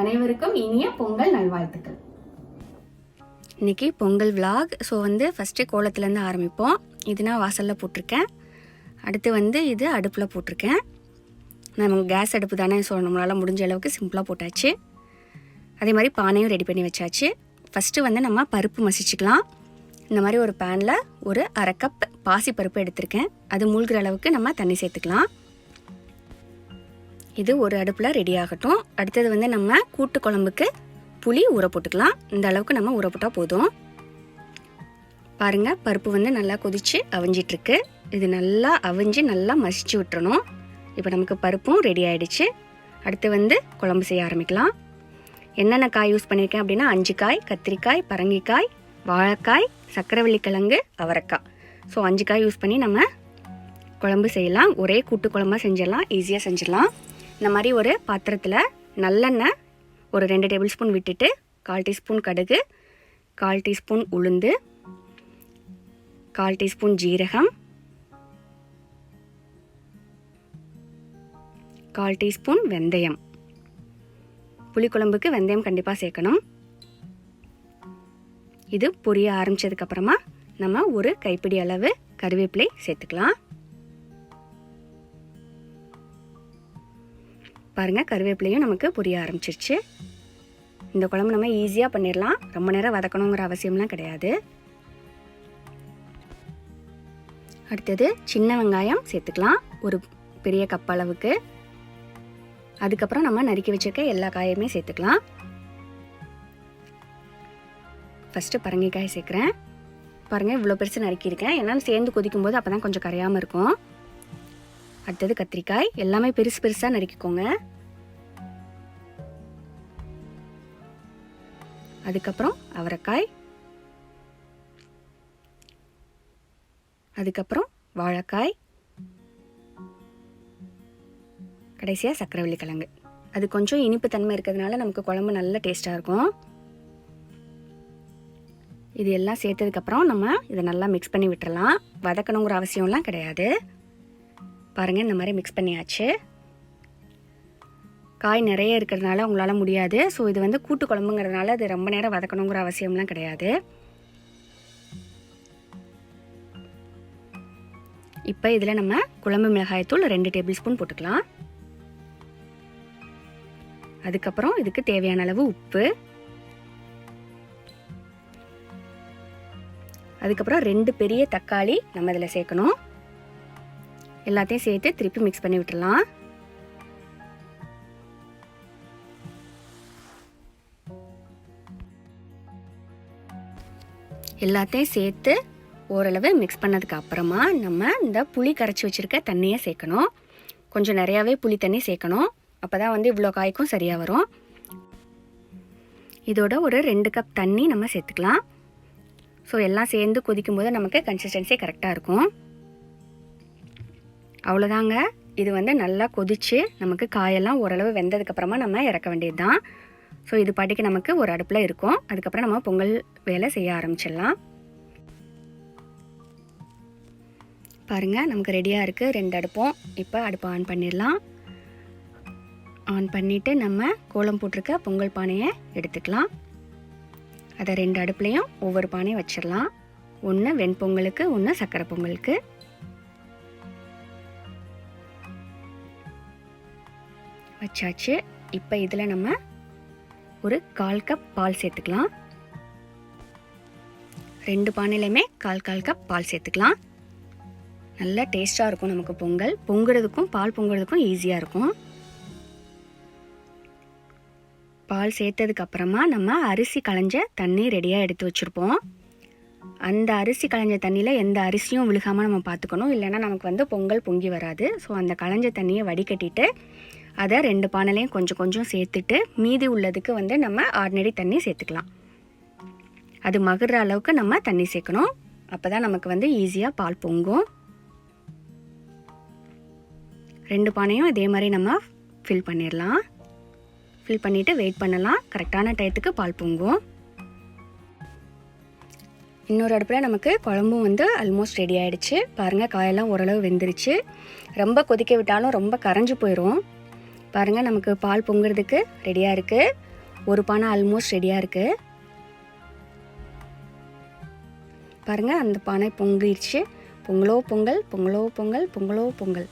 அனைவருக்கும் இனிய பொங்கல் நல்வாழ்த்துக்கள். இன்றைக்கி பொங்கல் விலாக். ஸோ ஃபஸ்ட்டு கோலத்துலேருந்து ஆரம்பிப்போம். இது நான் வாசலில் போட்டிருக்கேன். அடுத்து இது அடுப்பில் போட்டிருக்கேன். நமக்கு கேஸ் அடுப்பு தானே, ஸோ நம்மளால் முடிஞ்ச அளவுக்கு சிம்பிளாக போட்டாச்சு. அதே மாதிரி பானையும் ரெடி பண்ணி வச்சாச்சு. ஃபஸ்ட்டு நம்ம பருப்பு மசிச்சுக்கலாம். இந்த மாதிரி ஒரு பேனில் ஒரு 1/2 கப் பாசி பருப்பு எடுத்திருக்கேன். அது மூழ்கிற அளவுக்கு நம்ம தண்ணி சேர்த்துக்கலாம். இது ஒரு அடுப்பில் ரெடி ஆகட்டும். அடுத்தது நம்ம கூட்டு குழம்புக்கு புளி ஊற போட்டுக்கலாம். இந்த அளவுக்கு நம்ம ஊற போட்டால் போதும். பாருங்கள், பருப்பு நல்லா கொதித்து அவிஞ்சிட்ருக்கு. இது நல்லா அவிஞ்சு நல்லா மசிச்சு விட்டுறணும். இப்போ நமக்கு பருப்பும் ரெடி ஆகிடுச்சு. அடுத்து குழம்பு செய்ய ஆரம்பிக்கலாம். என்னென்ன காய் யூஸ் பண்ணியிருக்கேன் அப்படின்னா 5 காய்: கத்திரிக்காய், பரங்கிக்காய், வாழைக்காய், சக்கரவள்ளிக்கிழங்கு, அவரைக்காய். ஸோ 5 காய் யூஸ் பண்ணி நம்ம குழம்பு செய்யலாம். ஒரே கூட்டு குழம்பாக செஞ்சிடலாம், ஈஸியாக செஞ்சிடலாம். இந்த மாதிரி ஒரு பாத்திரத்தில் நல்லெண்ணெய் ஒரு 2 டேபிள் ஸ்பூன் விட்டுட்டு 1/4 டீஸ்பூன் கடுகு, 1/4 டீஸ்பூன் உளுந்து, 1/4 டீஸ்பூன் ஜீரகம், 1/4 டீஸ்பூன் வெந்தயம். புளிக்குழம்புக்கு வெந்தயம் கண்டிப்பாக சேர்க்கணும். இது பொரிய ஆரம்பித்ததுக்கப்புறமா நம்ம ஒரு கைப்பிடி அளவு கருவேப்பிலை சேர்த்துக்கலாம். பாருங்கள், கருவேப்பிலையும் நமக்கு பொரிய ஆரம்பிச்சிருச்சு. இந்த குழம்பு நம்ம ஈஸியாக பண்ணிடலாம். ரொம்ப நேரம் வதக்கணுங்கிற அவசியம்லாம் கிடையாது. அடுத்தது சின்ன வெங்காயம் சேர்த்துக்கலாம், ஒரு பெரிய கப் அளவுக்கு. அதுக்கப்புறம் நம்ம நறுக்கி வச்சிருக்க எல்லா காயுமே சேர்த்துக்கலாம். ஃபஸ்ட்டு பரங்கிக்காய் சேர்க்குறேன். பாருங்கள், இவ்வளோ பெருசு நறுக்கியிருக்கேன். என்னன்னு சேர்ந்து கொதிக்கும் போது அப்போ தான் கொஞ்சம் கரையாமல் இருக்கும். அடுத்தது கத்திரிக்காய். எல்லாமே பெருசு பெருசாக நறுக்கிக்கோங்க. அதுக்கப்புறம் அவரைக்காய், அதுக்கப்புறம் வாழைக்காய், கடைசியாக சக்கரவள்ளிக்கிழங்கு. அது கொஞ்சம் இனிப்பு தன்மை இருக்கிறதுனால நமக்கு குழம்பு நல்ல டேஸ்ட்டாக இருக்கும். இது எல்லாம் சேர்த்ததுக்கப்புறம் நம்ம இதை நல்லா மிக்ஸ் பண்ணி விட்டுறலாம். வதக்கணுங்கிற அவசியம்லாம் கிடையாது. பாருங்கள், இந்த மாதிரி மிக்ஸ் பண்ணியாச்சு. காய் நிறைய இருக்கிறதுனால உங்களால் முடியாது. ஸோ இது கூட்டு குழம்புங்கிறதுனால அது ரொம்ப நேரம் வதக்கணுங்கிற அவசியம்லாம் கிடையாது. இப்போ இதில் நம்ம குழம்பு மிளகாய்த்தூள் 2 டேபிள் ஸ்பூன் போட்டுக்கலாம். அதுக்கப்புறம் இதுக்கு தேவையான அளவு உப்பு, அதுக்கப்புறம் 2 பெரிய தக்காளி நம்ம இதில் சேர்க்கணும். எல்லாத்தையும் சேர்த்து திருப்பி மிக்ஸ் பண்ணி விட்டுடலாம். எல்லாத்தையும் சேர்த்து ஓரளவு மிக்ஸ் பண்ணதுக்கு அப்புறமா நம்ம இந்த புளி கரைச்சி வச்சுருக்க தண்ணியை சேர்க்கணும். கொஞ்சம் நிறையாவே புளி தண்ணி சேர்க்கணும். அப்போ தான் இவ்வளோ காய்க்கும் சரியாக வரும். இதோட ஒரு 2 கப் தண்ணி நம்ம சேர்த்துக்கலாம். ஸோ எல்லாம் சேர்ந்து கொதிக்கும் போது நமக்கு கன்சிஸ்டன்சி கரெக்டாக இருக்கும். அவ்வளோதாங்க. இது நல்லா கொதித்து நமக்கு காயெல்லாம் ஓரளவு வெந்ததுக்கப்புறமா நம்ம இறக்க வேண்டியது தான். ஸோ இது பாட்டிக்கு நமக்கு ஒரு அடுப்பில் இருக்கும். அதுக்கப்புறம் நம்ம பொங்கல் வேலை செய்ய ஆரம்பிச்சிடலாம். பாருங்கள், நமக்கு ரெடியாக இருக்குது 2 அடுப்பும். இப்போ அடுப்பை ஆன் பண்ணிடலாம். ஆன் பண்ணிவிட்டு நம்ம கோலம் போட்டிருக்க பொங்கல் பானையை எடுத்துக்கலாம். அதை 2 அடுப்புலையும் ஒவ்வொரு பானையும் வச்சிடலாம். ஒன்று வெண்பொங்கலுக்கு, ஒன்று சக்கரை பொங்கலுக்கு. வச்சாச்சு. இப்போ இதில் நம்ம ஒரு 1/4 கப் பால் சேர்த்துக்கலாம். 2 பானையிலையுமே 1/4 கப் பால் சேர்த்துக்கலாம். நல்லா டேஸ்ட்டாக இருக்கும் நமக்கு பொங்கல். பொங்குறதுக்கும் பால் பொங்குறதுக்கும் ஈஸியாக இருக்கும். பால் சேர்த்ததுக்கப்புறமா நம்ம அரிசி களைஞ்ச தண்ணி ரெடியாக எடுத்து வச்சுருப்போம். அந்த அரிசி களைஞ்ச தண்ணியில் எந்த அரிசியும் விழுகாமல் நம்ம பார்த்துக்கணும். இல்லைன்னா நமக்கு பொங்கல் பொங்கி வராது. ஸோ அந்த களைஞ்ச தண்ணியை வடிகட்டிட்டு அதை 2 பானைலையும் கொஞ்சம் கொஞ்சம் சேர்த்துட்டு மீதி உள்ளதுக்கு நம்ம ஆர்டினரி தண்ணி சேர்த்துக்கலாம். அது மகுற அளவுக்கு நம்ம தண்ணி சேர்க்கணும். அப்போ தான் நமக்கு ஈஸியாக பால் பொங்கும். 2 பானையும் இதே மாதிரி நம்ம ஃபில் பண்ணிடலாம். ஃபில் பண்ணிவிட்டு வெயிட் பண்ணலாம். கரெக்டான டயத்துக்கு பால் பொங்கும். இன்னொரு அடுப்பில் நமக்கு குழம்பும் ஆல்மோஸ்ட் ரெடி ஆகிடுச்சு. பாருங்கள், காயெல்லாம் ஓரளவு வெந்துருச்சு. ரொம்ப கொதிக்க விட்டாலும் ரொம்ப கரைஞ்சி போயிடும். பாருங்கள், நமக்கு பால் பொங்குறதுக்கு ரெடியாக இருக்குது. ஒரு பானை ஆல்மோஸ்ட் ரெடியாக இருக்குது. பாருங்கள், அந்த பானை பொங்கிடுச்சு. பொங்கலோ பொங்கல், பொங்கலோ பொங்கல், பொங்கலோ பொங்கல்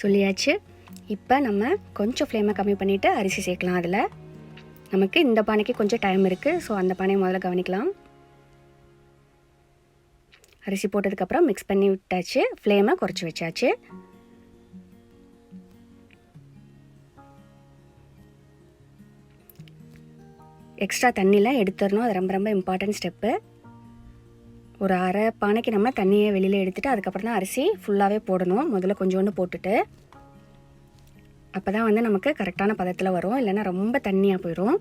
சொல்லியாச்சு. இப்போ நம்ம கொஞ்சம் ஃப்ளேமை கம்மி பண்ணிவிட்டு அரிசி சேர்க்கலாம். அதில் நமக்கு இந்த பானைக்கு கொஞ்சம் டைம் இருக்குது. ஸோ அந்த பானையை முதல்ல கவனிக்கலாம். அரிசி போட்டதுக்கப்புறம் மிக்ஸ் பண்ணி விட்டாச்சு. ஃப்ளேமை குறைச்சி வச்சாச்சு. எக்ஸ்ட்ரா தண்ணிலாம் எடுத்துடணும். அது ரொம்ப ரொம்ப இம்பார்ட்டன்ட் ஸ்டெப்பு. ஒரு அரை பானைக்கு நம்ம தண்ணியை வெளியில் எடுத்துகிட்டு அதுக்கப்புறம் தான் அரிசி ஃபுல்லாகவே போடணும். முதல்ல கொஞ்சோண்டு போட்டுட்டு அப்போ தான் வந்து நமக்கு கரெக்டான பதத்தில் வரும். இல்லைன்னா ரொம்ப தண்ணியாக போயிடும்.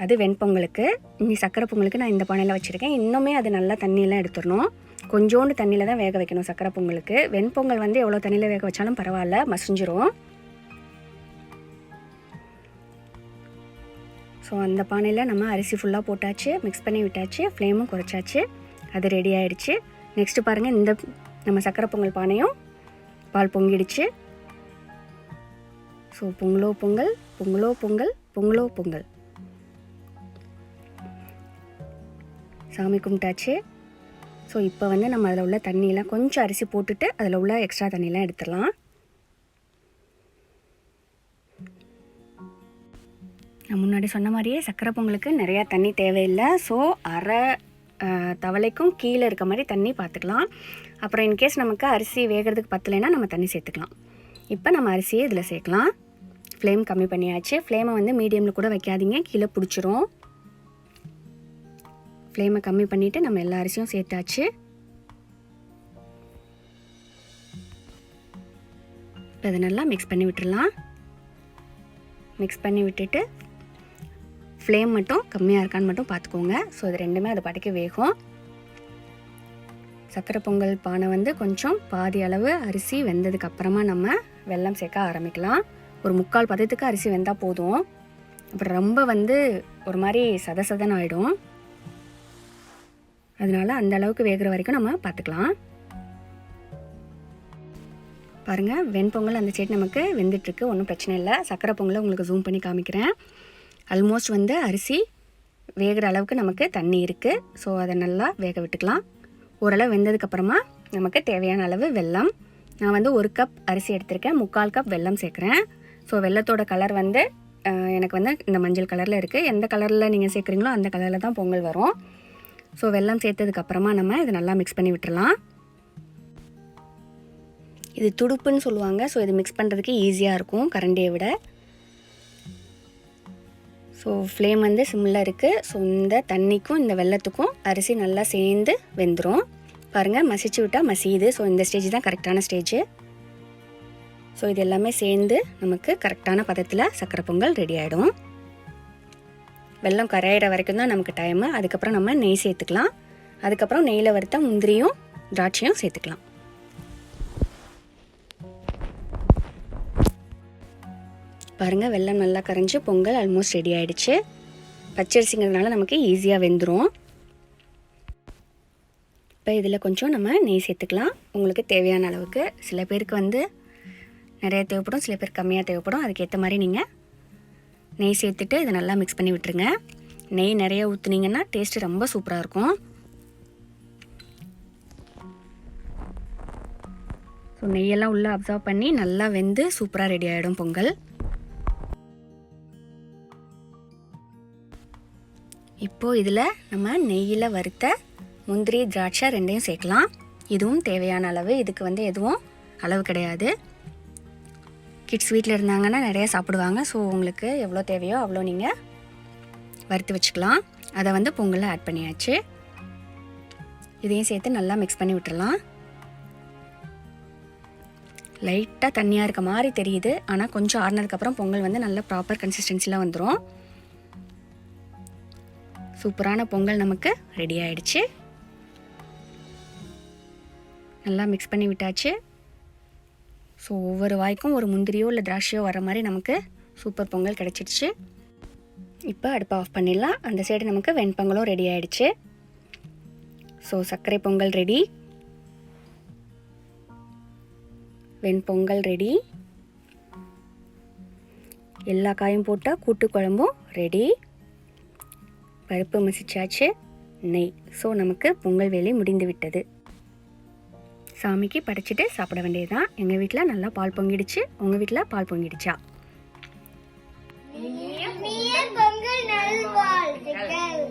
அது வெண்பொங்கலுக்கு. இனி சக்கரை பொங்கலுக்கு நான் இந்த பானையில் வச்சுருக்கேன். இன்னுமே அது நல்லா தண்ணியெல்லாம் எடுத்துடணும். கொஞ்சோண்டு தண்ணியில் தான் வேக வைக்கணும் சக்கரை பொங்கலுக்கு. வெண்பொங்கல் வந்து எவ்வளோ தண்ணியில் வேக வச்சாலும் பரவாயில்ல, மசிஞ்சிரும். ஸோ அந்த பானையில் நம்ம அரிசி ஃபுல்லாக போட்டாச்சு, மிக்ஸ் பண்ணி விட்டாச்சு, ஃப்ளேமும் குறைச்சாச்சு. அது ரெடி ஆகிடுச்சு. நெக்ஸ்ட்டு பாருங்கள், இந்த நம்ம சக்கரை பொங்கல் பானையும் பால் பொங்கிடுச்சு. ஸோ பொங்கலோ பொங்கல், பொங்கலோ பொங்கல், பொங்கலோ பொங்கல் சாமி கும்பிட்டாச்சு. ஸோ இப்போ வந்து நம்ம அதில் உள்ள தண்ணியெலாம் கொஞ்சம் அரிசி போட்டுட்டு அதில் உள்ள எக்ஸ்ட்ரா தண்ணியெலாம் எடுத்துடலாம். நான் முன்னாடி சொன்ன மாதிரியே சக்கரை பொங்கலுக்கு நிறையா தண்ணி தேவையில்லை. ஸோ அரை தவளைக்கும் கீழே இருக்க மாதிரி தண்ணி பார்த்துக்கலாம். அப்புறம் இன்கேஸ் நமக்கு அரிசி வேகிறதுக்கு பத்தலைன்னா நம்ம தண்ணி சேர்த்துக்கலாம். இப்போ நம்ம அரிசியை இதில் சேர்க்கலாம். ஃப்ளேம் கம்மி பண்ணியாச்சு. ஃப்ளேமை வந்து மீடியமில் கூட வைக்காதீங்க, கீழே பிடிச்சிரும். ஃப்ளேமை கம்மி பண்ணிவிட்டு நம்ம எல்லா அரிசியும் சேர்த்தாச்சு. இதை நல்லா மிக்ஸ் பண்ணி விட்டுடலாம். மிக்ஸ் பண்ணி விட்டுட்டு ஃப்ளேம் மட்டும் கம்மியாக இருக்கான்னு மட்டும் பார்த்துக்கோங்க. ஸோ இது ரெண்டுமே அது பாட்டுக்கு வேகும். சக்கரை பொங்கல் பானை வந்து கொஞ்சம் பாதி அளவு அரிசி வெந்ததுக்கு அப்புறமா நம்ம வெல்லம் சேர்க்க ஆரம்பிக்கலாம். ஒரு 3/4 பதத்துக்கு அரிசி வெந்தால் போதும். அப்புறம் ரொம்ப வந்து ஒரு மாதிரி சதசதன்னு ஆகிடும். அதனால அந்த அளவுக்கு வேகிற வரைக்கும் நம்ம பார்த்துக்கலாம். பாருங்கள், வெண்பொங்கல் அந்த சைடு நமக்கு வெந்துட்டுருக்கு. ஒன்றும் பிரச்சனை இல்லை. சக்கரை பொங்கலை உங்களுக்கு ஜூம் பண்ணி காமிக்கிறேன். ஆல்மோஸ்ட் வந்து அரிசி வேகிற அளவுக்கு நமக்கு தண்ணி இருக்குது. ஸோ அதை நல்லா வேக விட்டுக்கலாம். ஓரளவு வெந்ததுக்கப்புறமா நமக்கு தேவையான அளவு வெல்லம். நான் வந்து 1 கப் அரிசி எடுத்திருக்கேன், 3/4 கப் வெல்லம் சேர்க்குறேன். ஸோ வெல்லத்தோட கலர் வந்து எனக்கு வந்து இந்த மஞ்சள் கலரில் இருக்குது. எந்த கலரில் நீங்கள் சேர்க்குறீங்களோ அந்த கலரில் தான் பொங்கல் வரும். ஸோ வெல்லம் சேர்த்ததுக்கப்புறமா நம்ம இதை நல்லா மிக்ஸ் பண்ணி விட்டுறலாம். இது துடுப்புன்னு சொல்லுவாங்க. ஸோ இது மிக்ஸ் பண்ணுறதுக்கு ஈஸியாக இருக்கும் கரண்டியை விட. ஸோ ஃப்ளேம் வந்து சிம்மில் இருக்குது. ஸோ இந்த தண்ணிக்கும் இந்த வெல்லத்துக்கும் அரிசி நல்லா சேர்ந்து வெந்துடும். பாருங்கள், மசிச்சு விட்டால் மசியுது. ஸோ இந்த ஸ்டேஜ் தான் கரெக்டான ஸ்டேஜ். ஸோ இது எல்லாமே சேர்ந்து நமக்கு கரெக்டான பதத்தில் சக்கரை பொங்கல் ரெடி ஆகிடும். வெல்லம் கரையிற வரைக்கும் தான் நமக்கு டைமு. அதுக்கப்புறம் நம்ம நெய் சேர்த்துக்கலாம். அதுக்கப்புறம் நெய்யில் வறுத்த முந்திரியும் திராட்சையும் சேர்த்துக்கலாம். பாருங்கள், வெல்லம் நல்லா கரைஞ்சி பொங்கல் ஆல்மோஸ்ட் ரெடி ஆகிடுச்சு. பச்சரிசிங்கிறதுனால நமக்கு ஈஸியாக வெந்துடும். இப்போ இதில் கொஞ்சம் நம்ம நெய் சேர்த்துக்கலாம். உங்களுக்கு தேவையான அளவுக்கு. சில பேருக்கு வந்து நிறைய தேவைப்படும், சில பேருக்கு கம்மியாக தேவைப்படும். அதுக்கேற்ற மாதிரி நீங்கள் நெய் சேர்த்துட்டு இதை நல்லா மிக்ஸ் பண்ணி விட்டுருங்க. நெய் நிறைய ஊற்றுனீங்கன்னா டேஸ்ட்டு ரொம்ப சூப்பராக இருக்கும். ஸோ நெய்யெல்லாம் உள்ளே அப்சர்வ் பண்ணி நல்லா வெந்து சூப்பராக ரெடி ஆகிடும் பொங்கல். இப்போது இதில் நம்ம நெய்யில் வறுத்த முந்திரி திராட்சை ரெண்டையும் சேர்க்கலாம். இதுவும் தேவையான அளவு. இதுக்கு வந்து எதுவும் அளவு கிடையாது. கிட்ஸ் வீட்டில் இருந்தாங்கன்னா நிறையா சாப்பிடுவாங்க. ஸோ உங்களுக்கு எவ்வளோ தேவையோ அவ்வளோ நீங்கள் வறுத்து வச்சுக்கலாம். அதை வந்து பொங்கலில் ஆட் பண்ணியாச்சு. இதையும் சேர்த்து நல்லா மிக்ஸ் பண்ணி விட்டுறலாம். லைட்டாக தண்ணியாக இருக்க மாதிரி தெரியுது. ஆனால் கொஞ்சம் ஆறுனதுக்கப்புறம் பொங்கல் வந்து நல்ல ப்ராப்பர் கன்சிஸ்டன்சியில் வந்துடும். சூப்பரான பொங்கல் நமக்கு ரெடி ஆயிடுச்சு. நல்லா மிக்ஸ் பண்ணி விட்டாச்சு. ஸோ ஒவ்வொரு வாய்க்கும் ஒரு முந்திரியோ இல்லை திராட்சையோ வர மாதிரி நமக்கு சூப்பர் பொங்கல் கிடச்சிடுச்சு. இப்போ அடுப்பை ஆஃப் பண்ணிடலாம். அந்த சைடு நமக்கு வெண்பொங்கலும் ரெடி ஆகிடுச்சு. ஸோ சர்க்கரை பொங்கல் ரெடி, வெண்பொங்கல் ரெடி, எல்லா காயும் போட்டால் கூட்டு குழம்பும் ரெடி. பருப்பு மசிச்சாச்சு, நெய். ஸோ நமக்கு பொங்கல் வேலை முடிந்து விட்டது. சாமிக்கு படைச்சிட்டு சாப்பிட வேண்டியதுதான். எங்கள் வீட்டில் நல்லா பால் பொங்கிடுச்சு. உங்கள் வீட்டில் பால் பொங்கிடுச்சா? பொங்கல் நல்வாழ்த்துக்கள்.